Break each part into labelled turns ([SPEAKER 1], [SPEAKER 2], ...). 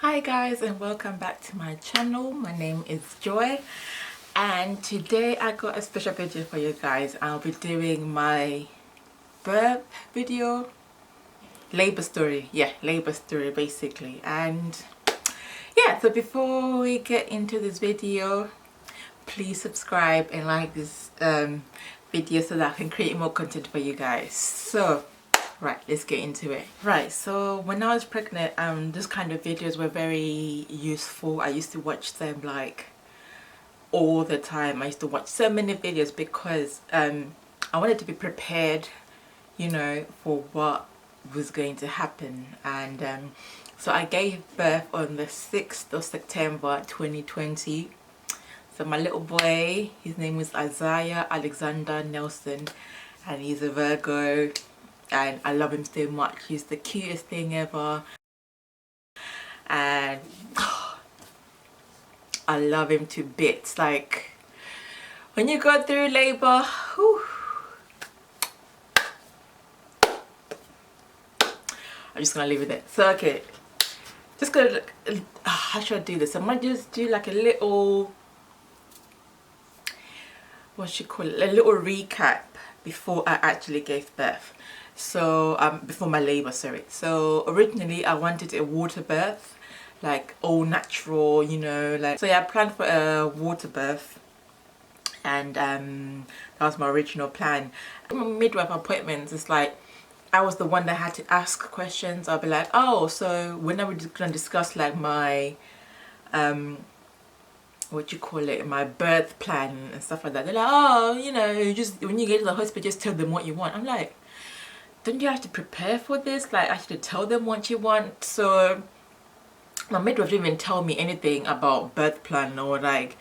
[SPEAKER 1] Hi guys, and welcome back to my channel. My name is Joy, and today I got a special video for you guys. I'll be doing my birth video, labor story. Labor story basically. And yeah, so before we get into this video, please subscribe and like this video so that I can create more content for you guys. So right, let's get into it. Right, so when I was pregnant, this kind of videos were very useful. I used to watch them like all the time. I used to watch so many videos because I wanted to be prepared, you know, for what was going to happen. And so I gave birth on the 6th of September 2020. So my little boy, his name was Isaiah Alexander Nelson, and he's a Virgo, and I love him so much. He's the cutest thing ever, and I love him to bits. Like when you go through labor, whew, I'm just gonna leave it there. So okay, just gonna look, how should I do this? I might just do like a little, what should you call it, a little recap before I actually gave birth. So before my labor, sorry. So originally I wanted a water birth, like all natural, you know, like, so yeah, I planned for a water birth, and that was my original plan. My midwife appointments, it's like I was the one that had to ask questions. I'll be like, oh, so when are we gonna discuss like my what you call it, my birth plan and stuff like that. They're like, oh, you know, you just, when you get to the hospital, just tell them what you want. I'm like, don't you have to prepare for this? Like, I should tell them what you want. So my midwife didn't even tell me anything about birth plan or like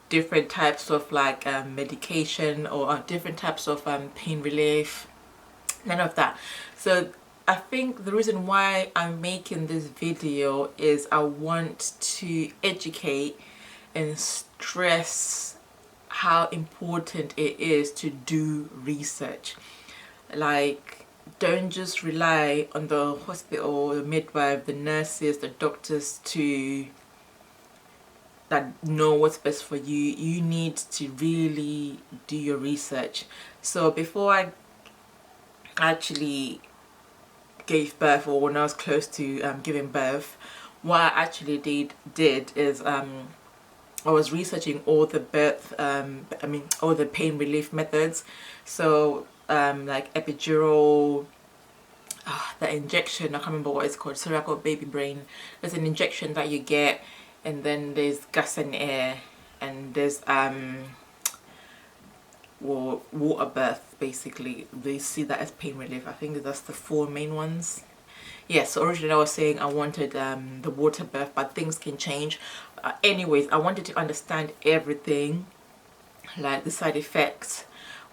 [SPEAKER 1] different types of like medication or different types of pain relief, none of that. So I think the reason why I'm making this video is I want to educate and stress how important it is to do research. Like, don't just rely on the hospital, the midwife, the nurses, the doctors to that know what's best for you. You need to really do your research. So before I actually gave birth, or when I was close to giving birth, what I actually did is I was researching all the birth, all the pain relief methods. So like epidural, the injection, I can't remember what it's called. Sorry, I got baby brain. There's an injection that you get, and then there's gas and air, and there's water birth. Basically, they see that as pain relief. I think that's the four main ones. Yes, originally I was saying I wanted the water birth, but things can change. Anyways, I wanted to understand everything, like the side effects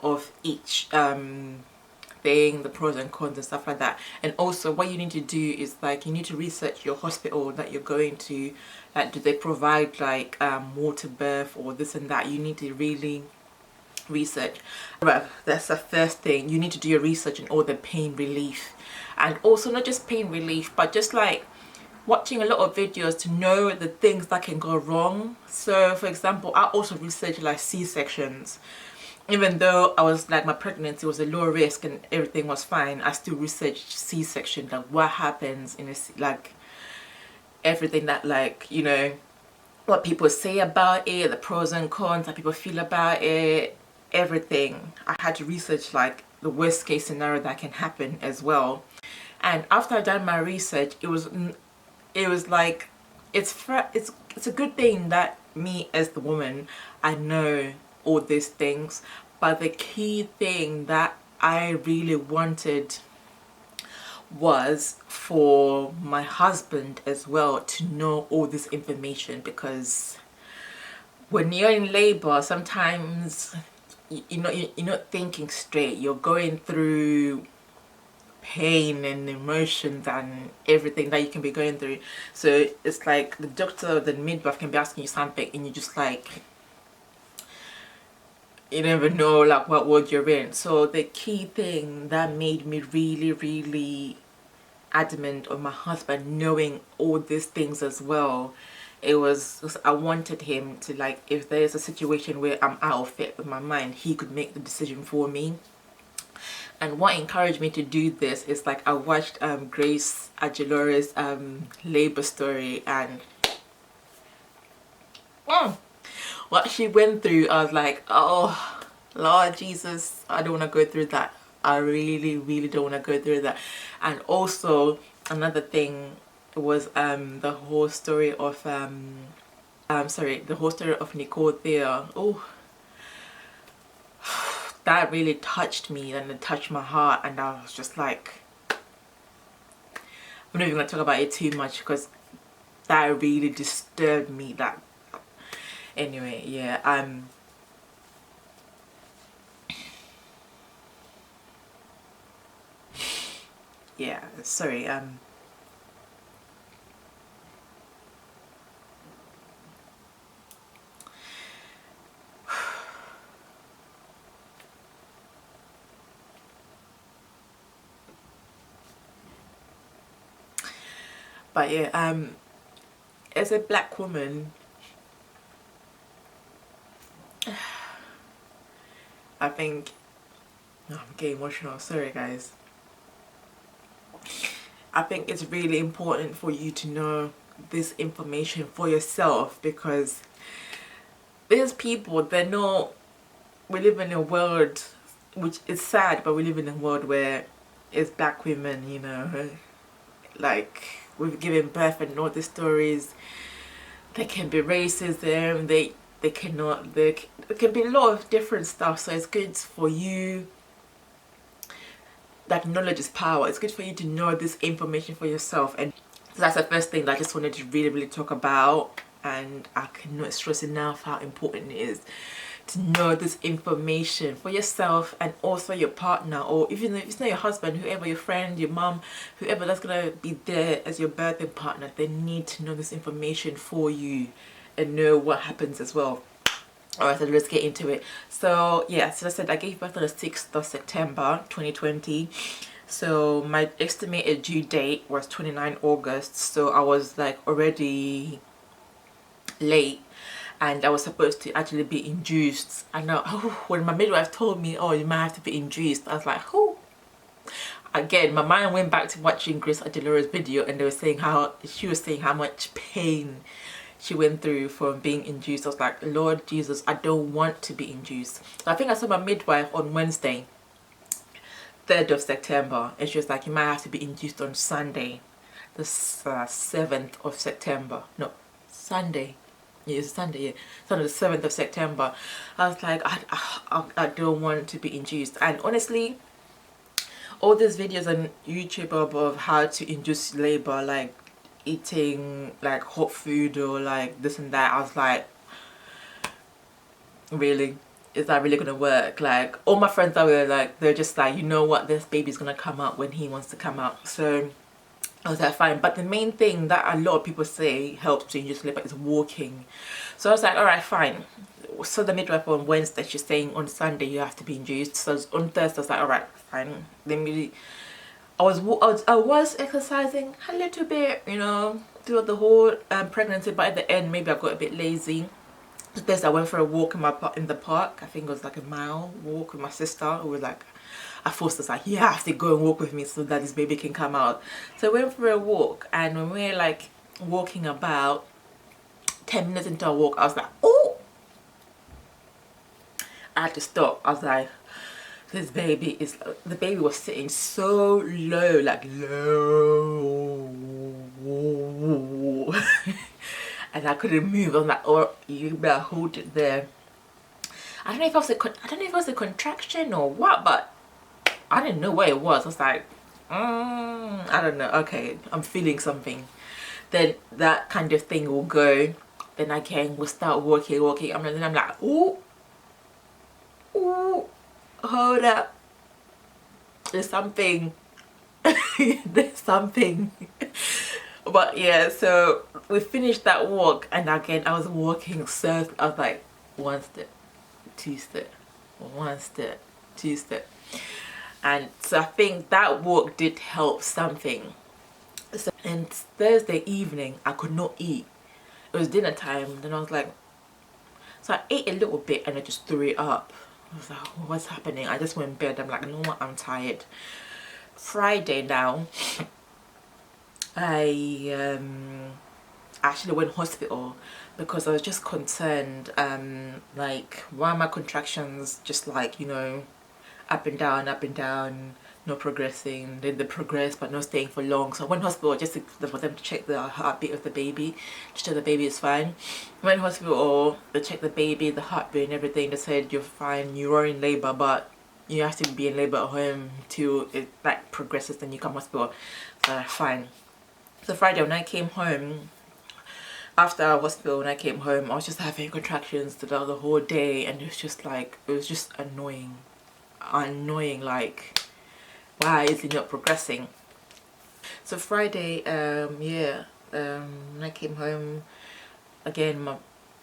[SPEAKER 1] of each thing, the pros and cons and stuff like that. And also what you need to do is like you need to research your hospital that you're going to. Like, do they provide like water birth or this and that? You need to really research. Right, that's the first thing. You need to do your research on all the pain relief, and also not just pain relief, but just like watching a lot of videos to know the things that can go wrong. So for example, I also researched like C-sections. Even though I was like, my pregnancy was a low risk and everything was fine, I still researched C-section, like what happens in a like everything that, like, you know, what people say about it, the pros and cons, how people feel about it, everything. I had to research like the worst case scenario that can happen as well. And after I done my research, it was like, it's a good thing that me as the woman, I know all these things, but the key thing that I really wanted was for my husband as well to know all this information, because when you're in labor, sometimes you're not thinking straight. You're going through pain and emotions and everything that you can be going through. So it's like the doctor or the midwife can be asking you something and you just like, you never know like what ward you're in. So the key thing that made me really adamant on my husband knowing all these things as well. It was, I wanted him to, like, if there's a situation where I'm out of it with my mind, he could make the decision for me. And what encouraged me to do this is, like, I watched Grace Agilora's labor story, and what she went through, I was like, oh Lord Jesus, I don't want to go through that. I really don't want to go through that. And also another thing was the whole story of the whole story of Nicole Thea. Oh, that really touched me, and it touched my heart, and I was just like, I'm not even going to talk about it too much because that really disturbed me. That, anyway, yeah, yeah, sorry, but yeah, as a black woman, I think, oh, I'm getting emotional, sorry guys. I think it's really important for you to know this information for yourself, because there's people that know, we live in a world, which is sad, but we live in a world where it's black women, you know, like, we've given birth and all the stories. There can be racism, they cannot, there can be a lot of different stuff. So it's good for you, that knowledge is power. It's good for you to know this information for yourself. And so that's the first thing that I just wanted to really talk about. And I cannot stress enough how important it is to know this information for yourself, and also your partner, or even if it's not your husband, whoever, your friend, your mom, whoever that's gonna be there as your birthing partner, they need to know this information for you and know what happens as well. Alright, so let's get into it. So yeah, so I said I gave birth on the 6th of September 2020. So my estimated due date was 29 August. So I was like already late, and I was supposed to actually be induced. And now, when my midwife told me, oh, you might have to be induced, I was like, oh. Again, my mind went back to watching Grace Agilora's video, and they were saying she was saying how much pain she went through from being induced. I was like, Lord Jesus, I don't want to be induced. So I think I saw my midwife on Wednesday, 3rd of September, and she was like, you might have to be induced on Sunday, the 7th of September. No, Sunday. Yeah, it's Sunday, yeah. Sunday the 7th of September. I was like, I don't want to be induced. And honestly, all these videos on YouTube of how to induce labor, like eating like hot food or like this and that, I was like, really? Is that really gonna work? Like, all my friends that were like, they're just like, you know what, this baby's gonna come out when he wants to come out. So I was like, fine. But the main thing that a lot of people say helps to induce labor is walking. So I was like, all right, fine. So the midwife on Wednesday, she's saying on Sunday you have to be induced. So on Thursday I was like, all right, fine. Then we, I was exercising a little bit, you know, throughout the whole pregnancy, but at the end maybe I got a bit lazy. This, I went for a walk in the park. I think it was like a mile walk with my sister. Who was like, I forced us, like, you have to go and walk with me so that this baby can come out. So I went for a walk, and when we were like walking about 10 minutes into a walk, I was like, oh, I had to stop. I was like, this baby is, the baby was sitting so low, like low. And I couldn't move. I was like, oh, you better hold it there. I don't know if it was a contraction or what, but I didn't know what it was. I was like, I don't know. Okay, I'm feeling something. Then that kind of thing will go. Then again, we'll start walking. Then I'm like, ooh, hold up. There's something. There's something. But yeah, so we finished that walk, and again, I was walking, so I was like, one step, two step, one step, two step. And so I think that walk did help something. And Thursday evening I could not eat. It was dinner time. Then I was like, so I ate a little bit and I just threw it up. I was like, oh, what's happening? I just went in bed. I'm like, you know what, I'm tired. Friday now, I actually went hospital because I was just concerned, like, why are my contractions just like, you know, up and down, not progressing. Then they progress but not staying for long. So I went hospital just for them to check the heartbeat of the baby, to check the baby is fine. Went hospital, they checked the baby, the heartbeat and everything. They said you're fine, you are in labor, but you have to be in labor at home till it like progresses, then you come hospital. So fine. So Friday when I came home, after hospital, when I came home, I was just having contractions the whole day, and it was just like, it was just annoying, like, why is it not progressing? So Friday, when I came home again,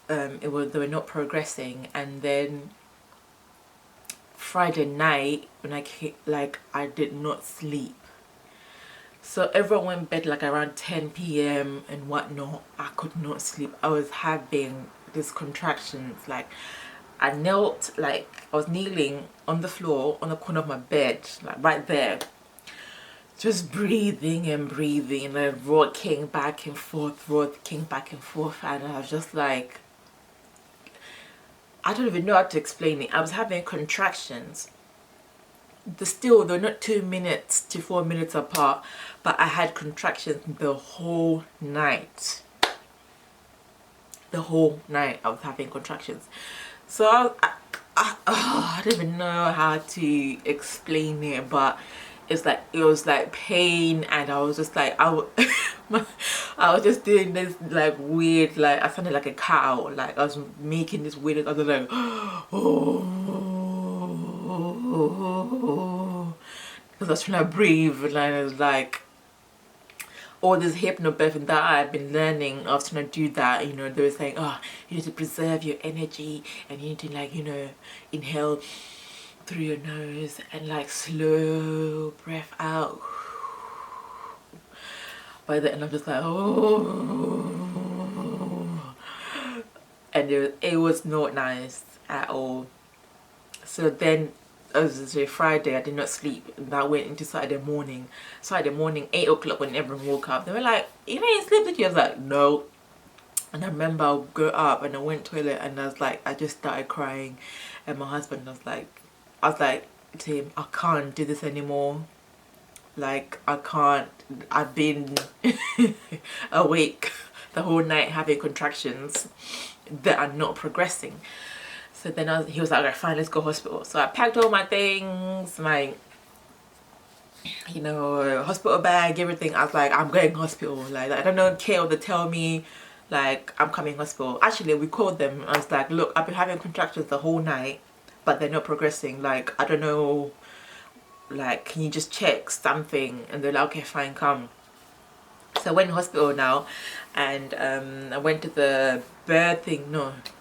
[SPEAKER 1] they were not progressing, and then Friday night when I came, like, I did not sleep. So everyone went to bed like around 10 p.m. and whatnot. I could not sleep. I was having these contractions. Like, I was kneeling on the floor on the corner of my bed, like right there, just breathing and breathing, and then rocking back and forth, and I was just like, I don't even know how to explain it. I was having contractions. They're not 2 minutes to 4 minutes apart, but I had contractions the whole night. The whole night I was having contractions. So I don't even know how to explain it, but it was like pain, and I was just like, I was just doing this like weird, like I sounded like a cow, like I was making this weird, I was like, oh, because I was trying to breathe, and I was like, all this hypnobirthing that I've been learning, I was trying to do that, you know. They were saying, oh, you need to preserve your energy, and you need to, like, you know, inhale through your nose and like slow breath out. By the end I'm just like, oh, and it was not nice at all. So then, as a Friday, I did not sleep, and that went into Saturday morning. 8 o'clock, when everyone woke up, they were like, you didn't sleep, did you? I was like, no. And I remember I would go up and I went to the toilet, and I was like, I just started crying, and my husband was like, to him, I can't do this anymore. Like, I can't. I've been awake the whole night having contractions that are not progressing. So then he was like, alright, fine, let's go hospital. So I packed all my things, my, you know, hospital bag, everything. I was like, I'm going hospital. Like, I don't care what they tell me. Like, I'm coming hospital. Actually, we called them. I was like, look, I've been having contractions the whole night, but they're not progressing. Like, I don't know. Like, can you just check something? And they're like, okay, fine, come. So I went to hospital now, and I went to the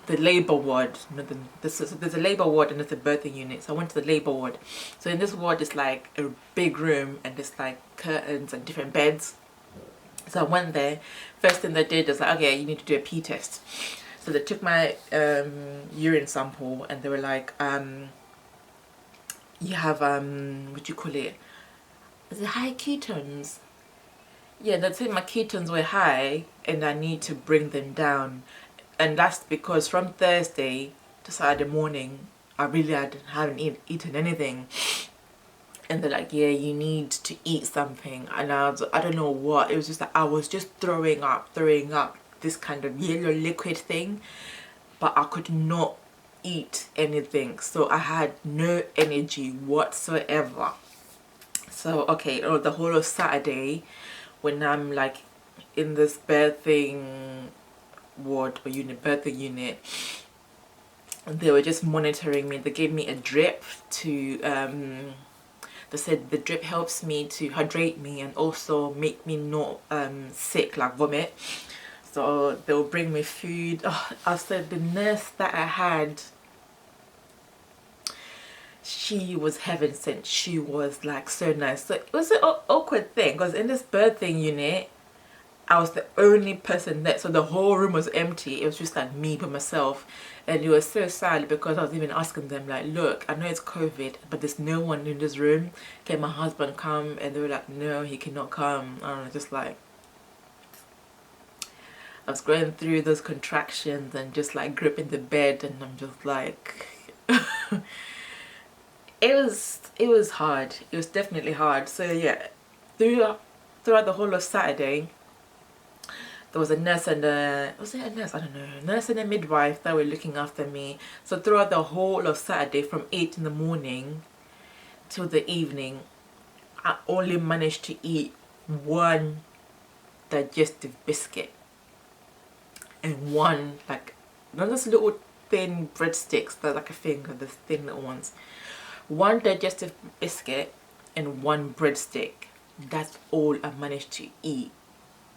[SPEAKER 1] labor ward. No, there's a labor ward and there's a birthing unit. So I went to the labor ward. So in this ward, it's like a big room, and there's like curtains and different beds. So I went there. First thing they did was like, okay, you need to do a pee test. So they took my urine sample, and they were like, you have what do you call it? Is it high ketones? Yeah, they said my ketones were high and I need to bring them down. And that's because from Thursday to Saturday morning, I really haven't eaten anything. And they're like, yeah, you need to eat something. And I don't know what. It was just that I was just throwing up this kind of yellow liquid thing. But I could not eat anything. So I had no energy whatsoever. So, okay, the whole of Saturday, when I'm like in this birthing ward or birthing unit, they were just monitoring me. They gave me a drip to they said the drip helps me to hydrate me and also make me not sick, like vomit. So they'll bring me food. Oh, I said the nurse that I had, she was heaven sent. She was like so nice. So it was an awkward thing because in this birthing unit, I was the only person there, so the whole room was empty. It was just like me by myself, and it was so sad because I was even asking them like, look, I know it's COVID, but there's no one in this room. Can my husband come? And they were like, no, he cannot come. And I was just like, I was going through those contractions and just like gripping the bed, and I'm just like it was hard. It was definitely hard. So yeah, throughout the whole of Saturday, there was a nurse and was it a nurse? I don't know. A nurse and a midwife that were looking after me. So throughout the whole of Saturday, from 8 in the morning till the evening, I only managed to eat one digestive biscuit and one, like, not those little thin breadsticks, they're like a finger, the thin little ones. One digestive biscuit and one breadstick. That's all I managed to eat.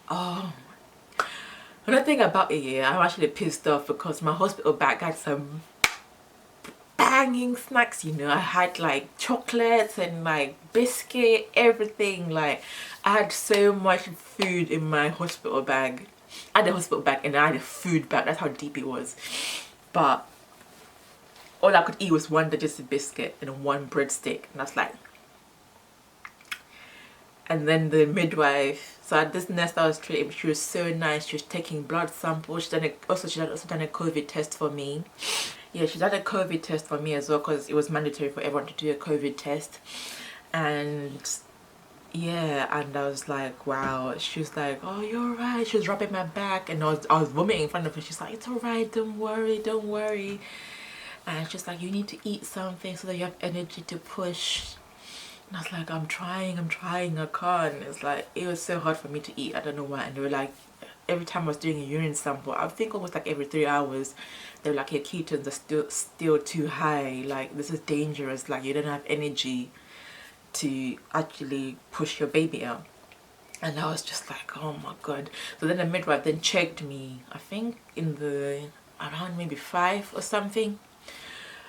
[SPEAKER 1] Oh, another thing about it, yeah, I'm actually pissed off because my hospital bag had some banging snacks, you know. I had like chocolates and like biscuit, everything. Like, I had so much food in my hospital bag. I had a hospital bag and I had a food bag. That's how deep it was. But all I could eat was one digestive biscuit and one breadstick, and that's like. And then the midwife, so this nurse that was treating, she was so nice. She was taking blood samples. She had also done a COVID test for me. Yeah, she did a COVID test for me as well because it was mandatory for everyone to do a COVID test. And yeah, and I was like, wow. She was like, oh, you're right. She was rubbing my back, and I was vomiting in front of her. She's like, it's all right, don't worry, don't worry. And she's like, you need to eat something so that you have energy to push. And I was like, I'm trying, I can't. It's like, it was so hard for me to eat. I don't know why. And they were like, every time I was doing a urine sample, I think almost like every 3 hours, they were like, your ketones are still too high. Like, this is dangerous. Like, you don't have energy to actually push your baby out. And I was just like, oh my God. So then the midwife then checked me, I think in the around maybe 5 or something.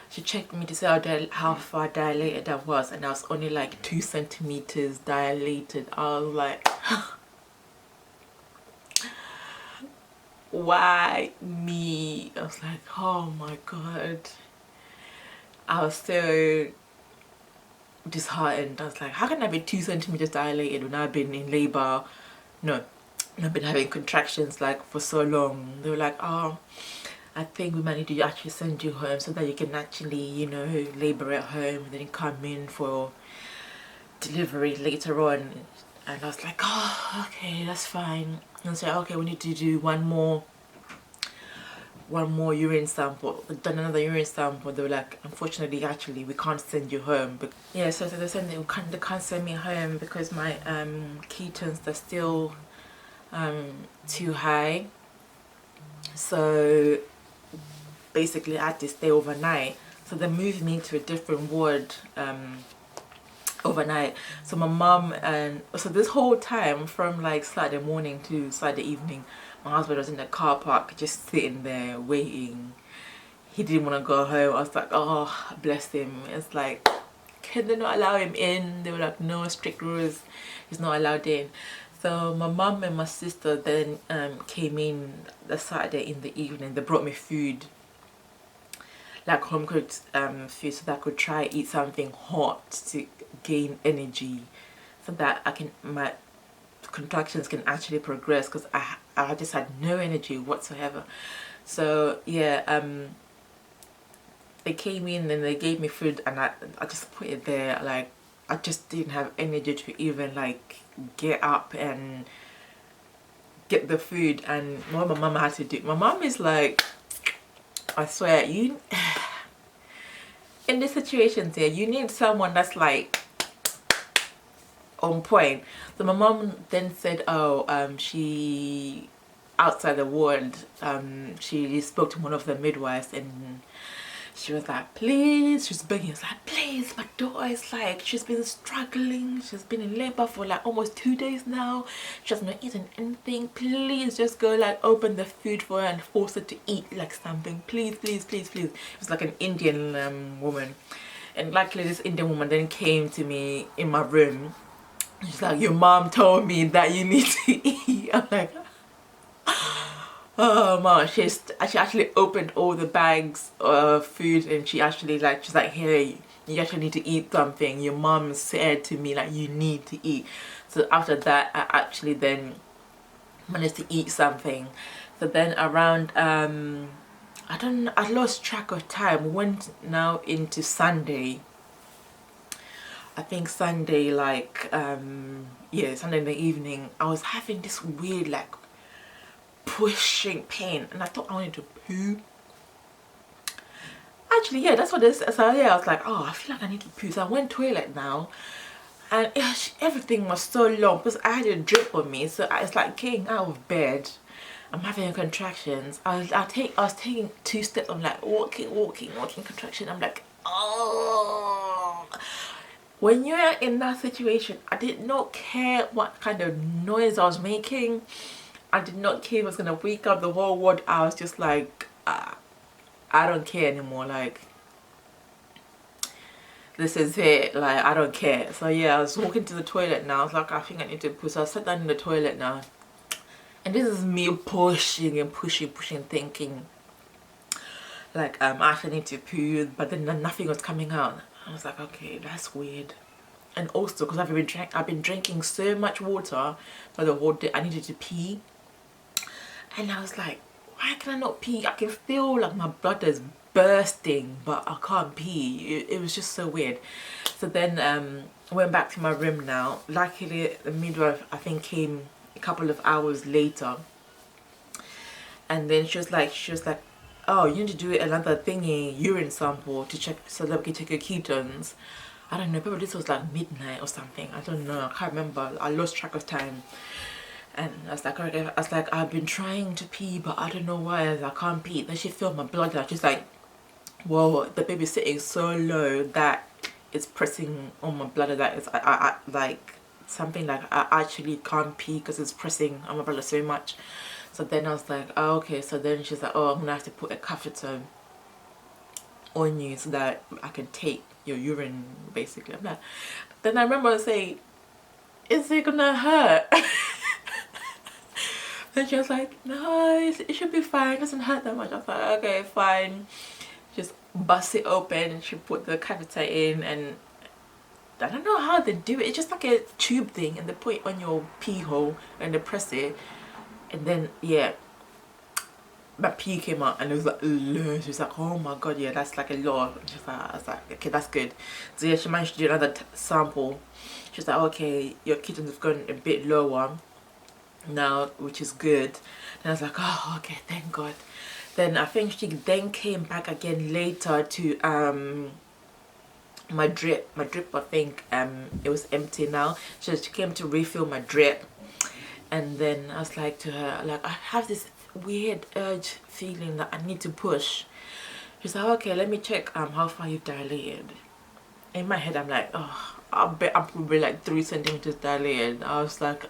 [SPEAKER 1] She checked me to see how far dilated I was, and I was only like 2 centimeters dilated. I was like, why me? I was like, oh my God. I was so disheartened. I was like, how can I be 2 centimeters dilated when I've been in labor? No, I've been having contractions like for so long. They were like, oh, I think we might need to actually send you home so that you can actually, you know, labor at home and then come in for delivery later on. And I was like, oh, okay, that's fine. And so, okay, we need to do one more urine sample. We've done another urine sample. They were like, unfortunately, actually, we can't send you home. But yeah, so they said they can't send me home because my ketones are still too high. So basically I had to stay overnight. So they moved me to a different ward overnight. So my mum, and so this whole time from like Saturday morning to Saturday evening, my husband was in the car park just sitting there waiting. He didn't want to go home. I was like, oh, bless him. It's like, can they not allow him in? They were like, no, strict rules, he's not allowed in. So my mum and my sister then came in the Saturday in the evening. They brought me food, like home cooked food, so that I could try eat something hot to gain energy, so that my contractions can actually progress, because I just had no energy whatsoever. So yeah, they came in and they gave me food, and I just put it there. Like, I just didn't have energy to even like get up and get the food. And what my mum had to do, my mum is like, I swear, you in this situation here, you need someone that's like on point. So my mom then said, oh, she outside the ward, she spoke to one of the midwives, and she was like, please, she was begging, was like, please, my daughter is like, she's been struggling, she's been in labor for like almost 2 days now, she has not eaten anything, please just go like open the food for her and force her to eat like something, please, please, please, please. It was like an Indian woman. And luckily this Indian woman then came to me in my room. She's like, your mom told me that you need to eat. I'm like, oh man, she actually opened all the bags of food, and she's like, hey, you actually need to eat something. Your mom said to me like you need to eat. So after that, I actually then managed to eat something. So then around I lost track of time. We went now into Sunday. I think Sunday, like Sunday in the evening, I was having this weird like pushing pain, and I thought I wanted to poo. Actually, yeah, that's what this. So yeah, I was like, oh, I feel like I need to poo. So I went toilet now, and everything was so long because I had a drip on me. So I was like getting out of bed. I'm having contractions. I was taking 2 steps. I'm like walking contraction. I'm like, oh. When you're in that situation, I did not care what kind of noise I was making. I did not care if I was gonna wake up the whole world. I was just like, I don't care anymore. Like, this is it. Like, I don't care. So yeah, I was walking to the toilet now. I was like, I think I need to poo. So I sat down in the toilet now. And this is me pushing and pushing, thinking like I actually need to poo, but then nothing was coming out. I was like, okay, that's weird. And also because I've been drinking so much water for the whole day, I needed to pee. And I was like, why can I not pee? I can feel like my bladder's bursting, but I can't pee. It was just so weird. So then I went back to my room now. Luckily the midwife I think came a couple of hours later, and then she was like, oh, you need to do another thingy urine sample to check so that we can check your ketones. I don't know, probably this was like midnight or something. I don't know, I can't remember. I lost track of time. And I was like, okay, I've been trying to pee, but I don't know why I can't pee. Then she felt my blood. She's like, whoa, the baby's sitting so low that it's pressing on my bladder. That is, I like something like I actually can't pee because it's pressing on my bladder so much. So then I was like, oh, okay. So then she's like, oh, I'm gonna have to put a catheter on you so that I can take your urine, basically. I'm like, then I remember saying, is it gonna hurt? And she was like, no, it should be fine, it doesn't hurt that much. I was like, okay, fine. Just bust it open, and she put the catheter in, and I don't know how they do it. It's just like a tube thing, and they put it on your pee hole and they press it, and then yeah, my pee came out, and it was like, she was like, oh my god, yeah, that's like a lot. I was like, okay, that's good. So yeah, she managed to do another sample. She's like, okay, your ketones have gone a bit lower now, which is good. And I was like, oh, okay, thank god. Then I think she then came back again later to my drip. I think it was empty now, so she came to refill my drip. And then I was like to her, like, I have this weird urge feeling that I need to push. She's like, okay, let me check how far you've dilated. In my head I'm like, oh, I bet I'm probably like 3 centimeters dilated. I was like,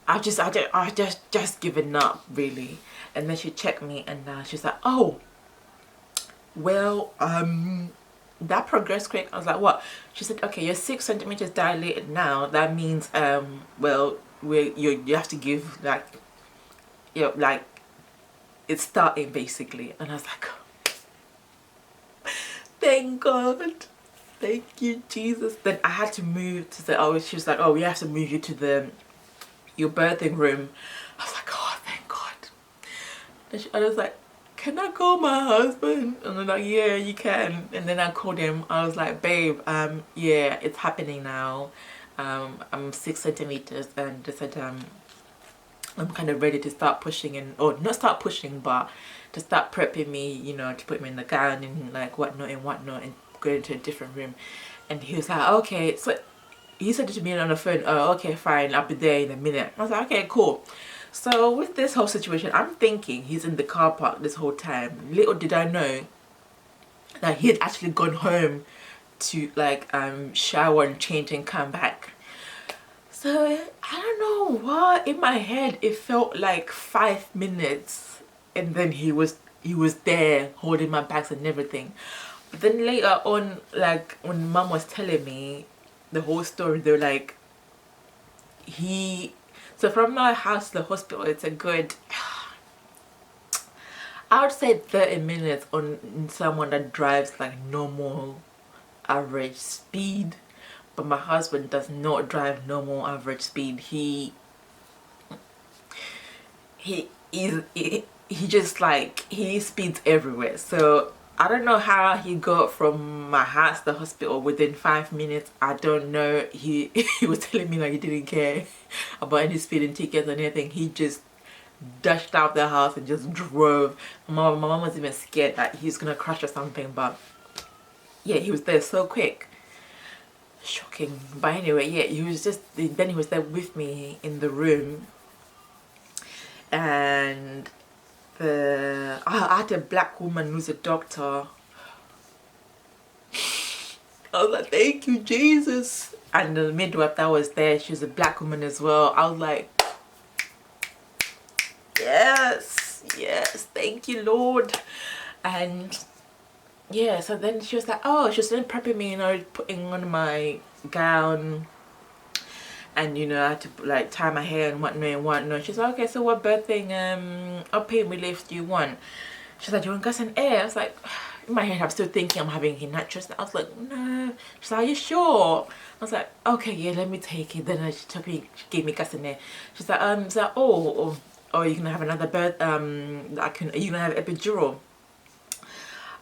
[SPEAKER 1] I just given up, really. And then she checked me, and she's like, oh, well, that progressed quick. I was like, what? She said, okay, you're 6 centimeters dilated now. That means well, you have to give, like, you know, like, it's starting basically. And I was like, thank god, thank you Jesus. Then I had to move to the, oh, she was like, oh, we have to move you to your birthing room. I was like, oh, thank god. And I was like, can I call my husband? And they're like, yeah, you can. And then I called him. I was like, babe, yeah, it's happening now. I'm 6 centimeters, and they said I'm kind of ready to start pushing, and or not start pushing, but to start prepping me, you know, to put me in the gown and like whatnot, and go into a different room. And he was like, okay. So he said it to me on the phone, oh, okay, fine, I'll be there in a minute. I was like, okay, cool. So with this whole situation, I'm thinking he's in the car park this whole time. Little did I know that he had actually gone home to like shower and change and come back. So I don't know what, in my head it felt like 5 minutes, and then he was there holding my bags and everything. But then later on, like when mom was telling me the whole story, they were like, so from my house to the hospital, it's a good, I would say 30 minutes on someone that drives like normal average speed. But my husband does not drive normal average speed. He just like, he speeds everywhere. So I don't know how he got from my house to the hospital within 5 minutes. I don't know. He he was telling me like he didn't care about any speeding tickets or anything. He just dashed out the house and just drove. My mom was even scared that he's gonna crash or something, but yeah, he was there so quick. Shocking. But anyway, yeah, then he was there with me in the room, and I had a black woman who's a doctor. I was like, thank you, Jesus. And the midwife that was there, she was a black woman as well. I was like, yes, yes, thank you, Lord. And yeah, so then she was like, oh, she was then prepping me, you know, putting on my gown, and you know, I had to like tie my hair and whatnot. She's like, okay, so what birthing or pain relief do you want? She's like, do you want gas and air? I was like, in my head I'm still thinking I'm having a nitrous. I was like, no. She's like, are you sure? I was like, okay, yeah, let me take it. Then she gave me gas and air. She's like, oh, you're gonna have another birth, are you gonna have epidural?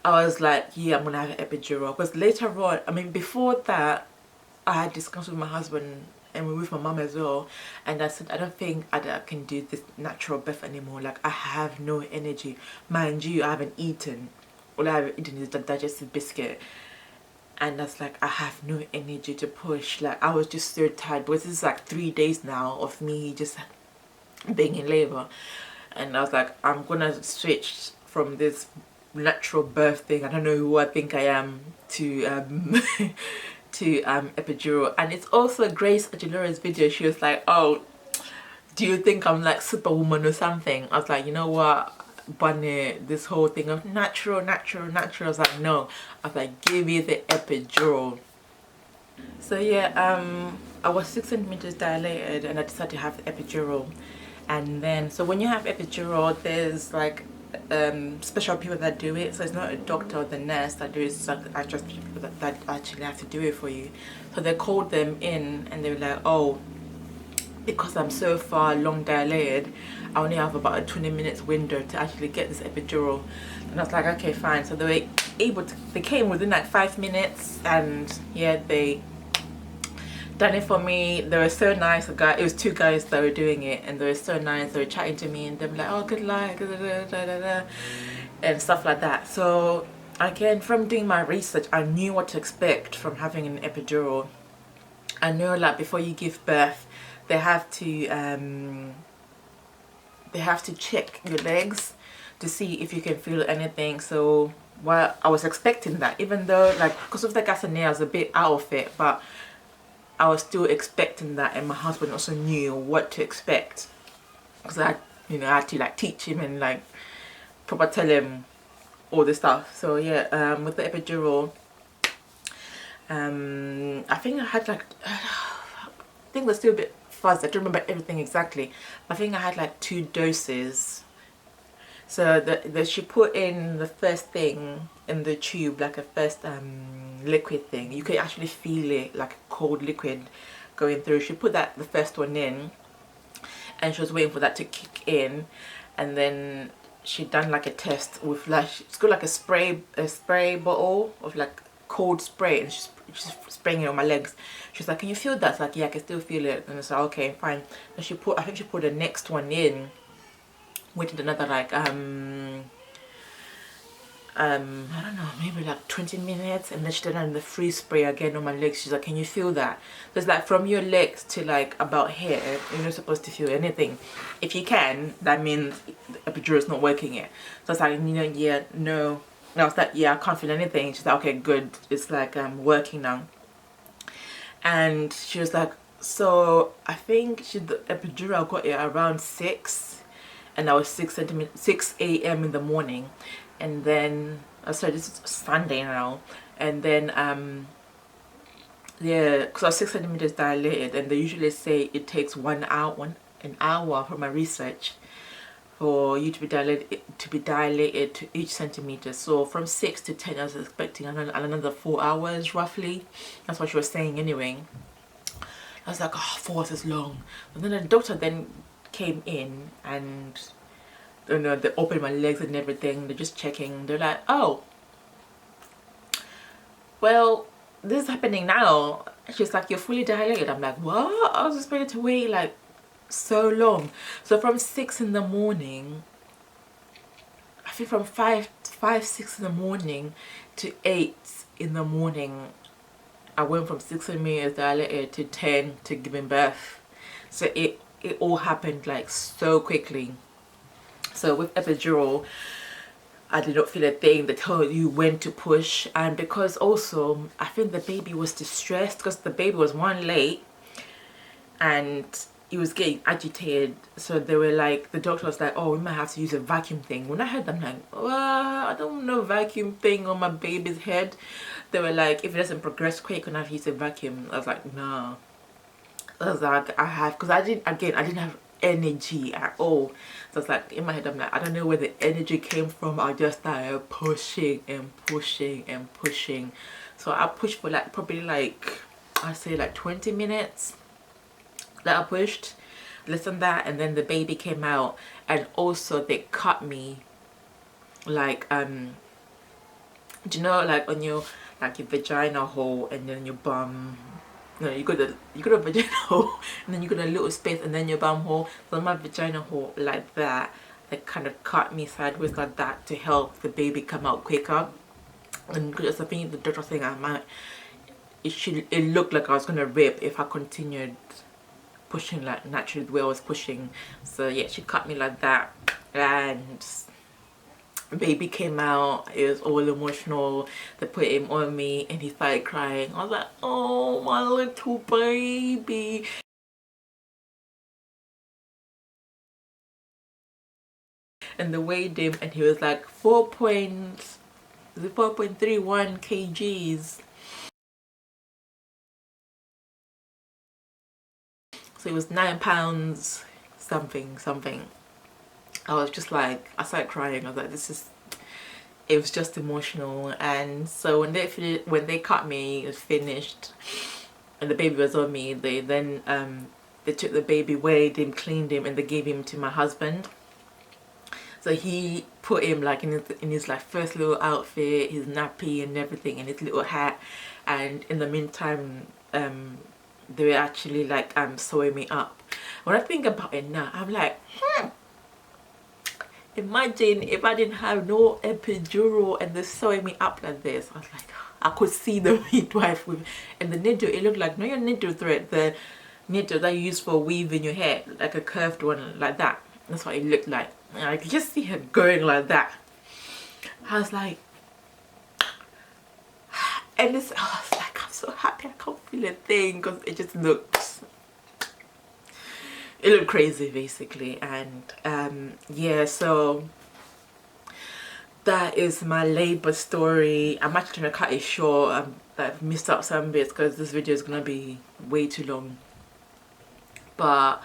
[SPEAKER 1] I was like, yeah, I'm gonna have an epidural. Because later on, I mean, before that, I had discussed with my husband and with my mom as well, and I said, I don't think I can do this natural birth anymore. Like, I have no energy. Mind you, I haven't eaten. All I have eaten is the digestive biscuit. And that's like, I have no energy to push. Like, I was just so tired, because this is like 3 days now of me just being in labor. And I was like, I'm gonna switch from this natural birth thing, I don't know who I think I am, to to epidural. And it's also Grace Aguilera's video. She was like, oh, do you think I'm like Superwoman or something? I was like, you know what, Bunny, this whole thing of natural. I was like, no. I was like, give me the epidural. So yeah, I was 6 centimeters dilated, and I decided to have the epidural. And then, so when you have epidural, there's like special people that do it. So it's not a doctor or the nurse that do it, it's like just people that actually have to do it for you. So they called them in, and they were like, oh, because I'm so far long dilated, I only have about a 20 minutes window to actually get this epidural. And I was like, okay, fine. So they were able to, they came within like 5 minutes, and yeah, they done it for me. They were so nice. It was 2 guys that were doing it, and they were so nice. They were chatting to me, and they were like, oh, good luck, and stuff like that. So again, from doing my research, I knew what to expect from having an epidural. I know, like, before you give birth, they have to check your legs to see if you can feel anything. So while I was expecting that, even though, like, because of the gas and air, I was a bit out of it, but I was still expecting that, and my husband also knew what to expect, because I had to like teach him and like proper tell him all the stuff. So yeah, with the epidural, I think I had like, I think they're still a bit fuzzy. I don't remember everything exactly. I think I had like 2 doses. So she put in the first thing in the tube, like a first liquid thing. You could actually feel it, like a cold liquid going through. She put the first one in, and she was waiting for that to kick in, and then she done like a test with like, it's got like a spray bottle of like cold spray, and she's spraying it on my legs. She's like, can you feel that? It's like, yeah, I can still feel it. And I said, okay, fine. And I think she put the next one in, waited another like I don't know, maybe like 20 minutes, and then she did it in the free spray again on my legs. She's like, can you feel that? So it's like from your legs to like about here, you're not supposed to feel anything. If you can, that means the epidural is not working yet. So it's like, yeah, no. And I was like, yeah, I can't feel anything. She's like, okay, good, it's like working now. And she was like, so I think the epidural got it around 6, and I was 6 a.m. in the morning, and then sorry, this is Sunday now, and then yeah, because I was 6 centimeters dilated, and they usually say it takes 1 hour, an hour from my research for you to be dilated to each centimeter. So from 6 to 10, I was expecting another 4 hours roughly. That's what she was saying anyway. I was like, oh, 4 hours is long. And then the doctor then came in, and you know, they opened my legs and everything. They're just checking. They're like, oh, well, this is happening now. She's like, you're fully dilated. I'm like, what? I was expected to wait like so long. So from 6 in the morning, I think from 6 in the morning to 8 in the morning, I went from 6 centimeters dilated to 10 to giving birth. So it all happened like so quickly. So with epidural, I did not feel a thing. They told you when to push, and because also I think the baby was distressed because the baby was one late and he was getting agitated. So they were like, the doctor was like, oh, we might have to use a vacuum thing. When I heard them, like, well, I don't want no vacuum thing on my baby's head. They were like, if it doesn't progress quick, can I use a vacuum? I was like, no. I was like, I have, because I didn't have energy at all. So it's like in my head I'm like, I don't know where the energy came from. I just started pushing and pushing and pushing. So I pushed for like probably like, I say like 20 minutes that I pushed, less than that. And then the baby came out, and also they cut me like do you know, like on your vagina hole, and then your bum. No, you got a vagina hole, and then you got a little space, and then your bum hole. So my vagina hole like that, they kind of cut me sideways like that to help the baby come out quicker. And because I think the doctor saying it looked like I was gonna rip if I continued pushing like naturally the way I was pushing. So yeah, she cut me like that, and baby came out. It was all emotional. They put him on me and he started crying. I was like, oh, my little baby. And they weighed him, and he was like 4.31 kgs. So it was 9 pounds something. I was just like, I started crying. I was like, it was just emotional. And so when they cut me, it was finished, and the baby was on me. They then they took the baby, weighed him, cleaned him, and they gave him to my husband. So he put him like in his like first little outfit, his nappy and everything, and his little hat. And in the meantime, they were actually like sewing me up. When I think about it now, I'm like, imagine if I didn't have no epidural and they're sewing me up like this. I was like, I could see the midwife with, and the needle, it looked like, not your needle thread, the needle that you use for weaving your hair, like a curved one like that. That's what it looked like. And I could just see her going like that. I was like, and I was like, I'm so happy I can't feel a thing, because it just looked crazy basically. And yeah, so that is my labor story. I'm actually gonna cut it short. I've missed out some bits because this video is gonna be way too long, but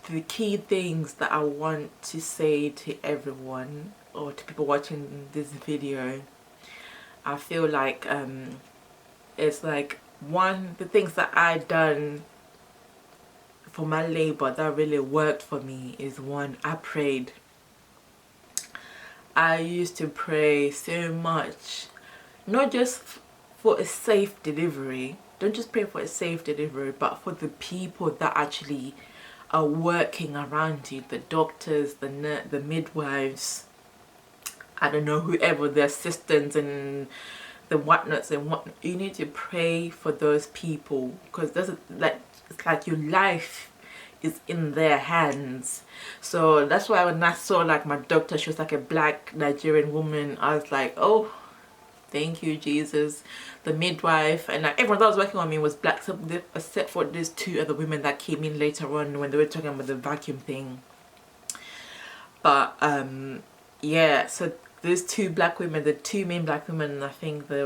[SPEAKER 1] the key things that I want to say to everyone, or to people watching this video, I feel like it's like, one, the things that I done for my labor that really worked for me is, one, I prayed. I used to pray so much, not just for a safe delivery. Don't just pray for a safe delivery, but for the people that actually are working around you, the doctors, the midwives, I don't know, whoever, the assistants and the whatnots and whatnot. You need to pray for those people, because it's like your life is in their hands. So that's why when I saw like my doctor, she was like a black Nigerian woman, I was like, oh, thank you, Jesus. The midwife and like everyone that was working on me was black, except for these two other women that came in later on when they were talking about the vacuum thing. But yeah, so these two black women, the two main black women, I think they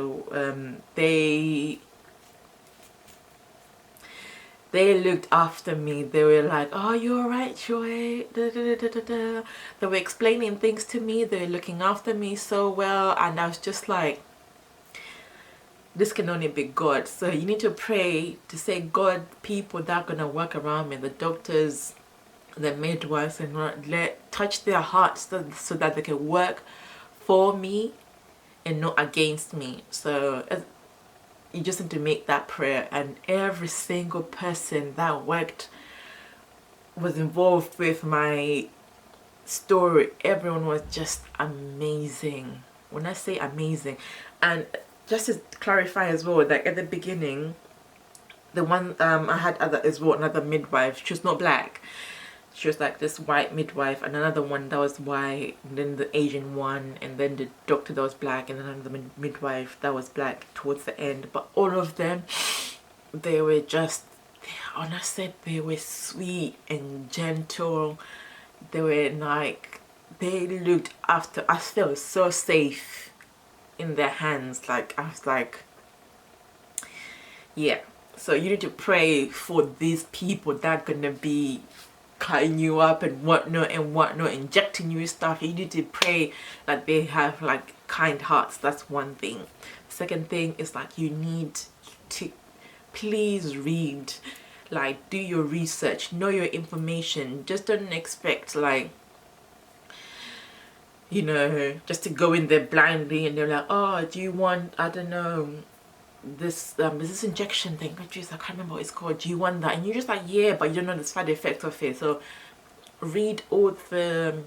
[SPEAKER 1] looked after me. They were like, "Oh, you alright, Joy?" Da, da, da, da, da. They were explaining things to me. They were looking after me so well, and I was just like, this can only be God. So you need to pray to say, God, people that are gonna work around me, the doctors, the midwives, and touch their hearts so that they can work for me and not against me. So you just need to make that prayer, and every single person that was involved with my story, everyone was just amazing. When I say amazing, and just to clarify as well, like at the beginning, the one I had another midwife. She was not black. She was like this white midwife, and another one that was white, and then the Asian one, and then the doctor that was black, and then another midwife that was black towards the end. But all of them, they were just, honestly, they were sweet and gentle. They were like, they looked after. I felt so safe in their hands. Like I was like, yeah. So you need to pray for these people that are gonna be cutting you up and whatnot, injecting you with stuff. You need to pray that they have like kind hearts. That's one thing. Second thing is like, you need to please read, like do your research, know your information. Just don't expect like, you know, just to go in there blindly and they're like, oh, do you want, I don't know, this this injection thing, oh jeez, I can't remember what it's called, do you want that? And you're just like, yeah, but you don't know the side effects of it. So read all the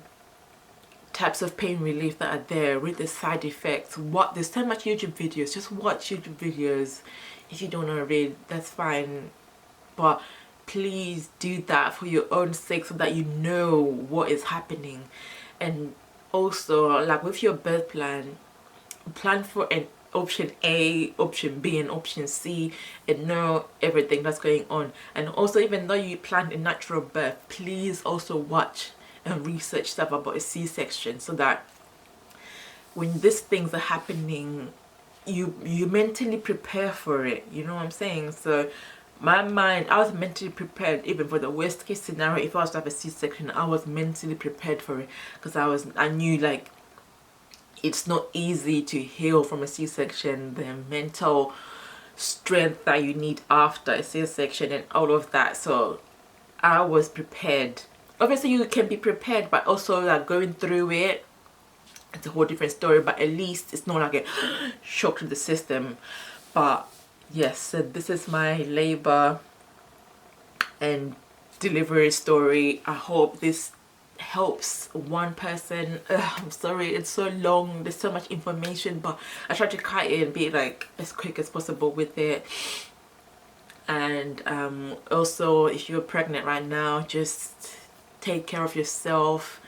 [SPEAKER 1] types of pain relief that are there, read the side effects. There's so much YouTube videos, just watch YouTube videos. If you don't want to read, that's fine, but please do that for your own sake so that you know what is happening. And also, like with your birth plan for an option A, option B, and option C, and know everything that's going on. And also, even though you plan a natural birth, please also watch and research stuff about a C-section, so that when these things are happening, you mentally prepare for it. You know what I'm saying? So my mind, I was mentally prepared even for the worst case scenario. If I was to have a C-section, I was mentally prepared for it, because I knew like it's not easy to heal from a C-section, the mental strength that you need after a C-section and all of that. So I was prepared. Obviously you can be prepared, but also like going through it, it's a whole different story. But at least it's not like a shock to the system. But yes, so this is my labor and delivery story. I hope this helps one person. I'm sorry it's so long, there's so much information, but I try to cut it and be like as quick as possible with it. And also, if you're pregnant right now, just take care of yourself.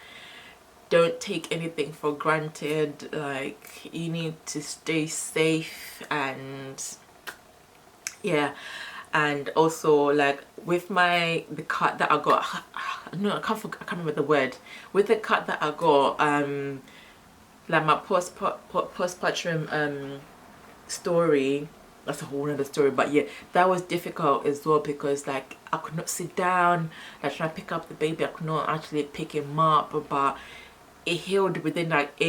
[SPEAKER 1] Don't take anything for granted. Like, you need to stay safe. And yeah, and also like with the cut that I got, no, I can't remember the word. With the cut that I got, like my postpartum story, that's a whole other story. But yeah, that was difficult as well, because like I could not sit down, like trying to pick up the baby, I could not actually pick him up. But it healed within like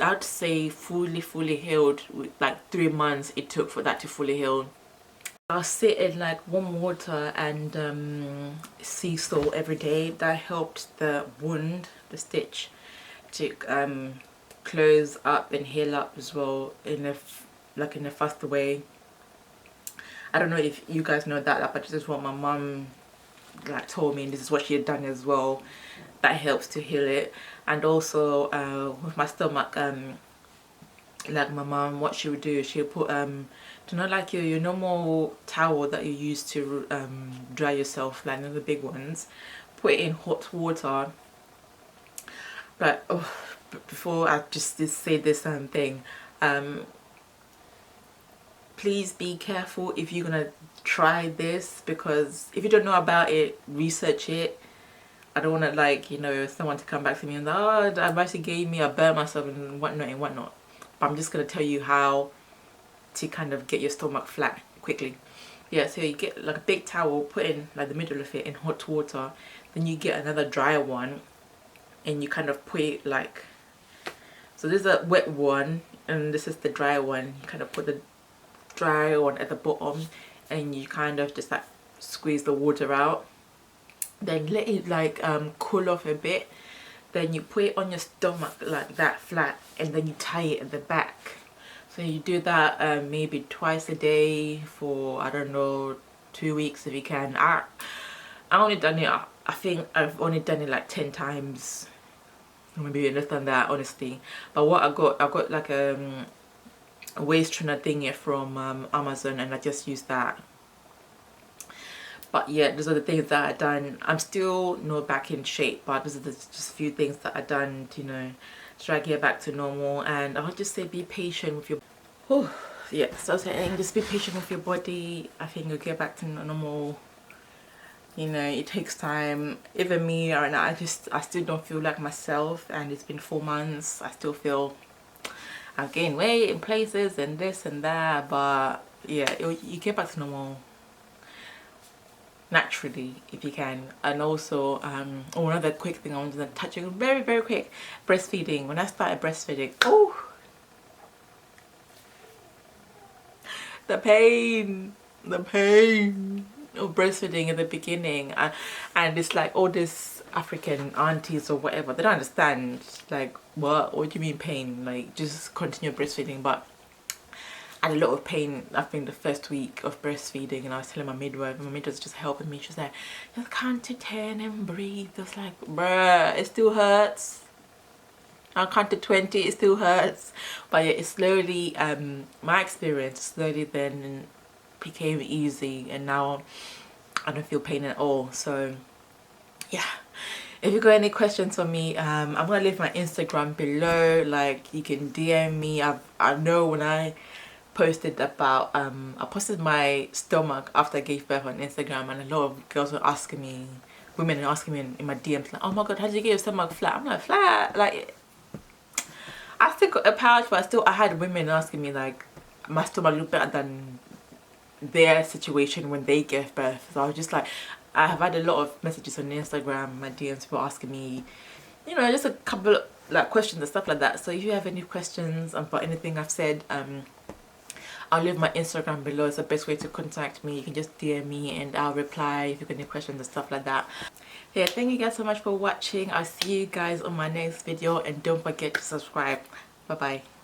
[SPEAKER 1] I'd say fully healed with like 3 months it took for that to fully heal. I'll sit in like warm water and sea salt every day. That helped the wound, the stitch, to close up and heal up as well in a faster way. I don't know if you guys know that, but this is what my mum like told me, and this is what she had done as well. That helps to heal it. And also with my stomach, like my mum, what she would do, she would put like your normal towel that you use to dry yourself, like the big ones, put it in hot water. But before I just say this thing, please be careful if you're gonna try this, because if you don't know about it, research it. I don't want to, like, you know, someone to come back to me and, oh, the advice you gave me, I burned myself and whatnot and whatnot. But I'm just gonna tell you how to kind of get your stomach flat quickly. Yeah, so you get like a big towel, put in like the middle of it in hot water, then you get another dry one and you kind of put it like, so this is a wet one and this is the dry one. You kind of put the dry one at the bottom and you kind of just like squeeze the water out, then let it like cool off a bit, then you put it on your stomach like that flat, and then you tie it at the back. So you do that maybe twice a day for, I don't know, 2 weeks if you can. I only done it, I think I've only done it like 10 times, maybe less than that, honestly. But what I got like a waist trainer thingy from Amazon, and I just used that. But yeah, those are the things that I done. I'm still not back in shape, but those are just a few things that I done to, you know, try to get back to normal. And I'll just say be patient with your yeah, so I was saying just be patient with your body. I think you'll get back to normal. You know, it takes time. Even me right now, I still don't feel like myself, and it's been 4 months. I still feel I've gained weight in places and this and that, but yeah, you get back to normal naturally if you can. And also another quick thing I wanted to touch on very, very quick: breastfeeding. When I started breastfeeding, oh, the pain of breastfeeding in the beginning, and it's like all these African aunties or whatever, they don't understand, like, what do you mean pain? Like, just continue breastfeeding. But I had a lot of pain, I think, the first week of breastfeeding, and I was telling my midwife, and my midwife was just helping me. She was like, just count to 10 and breathe. I was like, bruh, it still hurts. I'll count to 20, it still hurts. But yeah, it slowly, my experience slowly then became easy, and now I don't feel pain at all. So yeah, if you got any questions for me, I'm gonna leave my Instagram below. Like, you can DM me. I know when I posted about I posted my stomach after I gave birth on Instagram, and a lot of girls were asking me, women are asking me in my DMs, like, oh my god, how did you get your stomach flat? I'm like, flat? Like, I still got a pouch, but I had women asking me like my stomach looked better than their situation when they gave birth. So I was just like, I have had a lot of messages on Instagram, my DMs, people asking me, you know, just a couple of like questions and stuff like that. So if you have any questions about anything I've said, I'll leave my Instagram below. It's the best way to contact me. You can just DM me and I'll reply if you've got any questions and stuff like that. Yeah, thank you guys so much for watching. I'll see you guys on my next video, and don't forget to subscribe. Bye bye.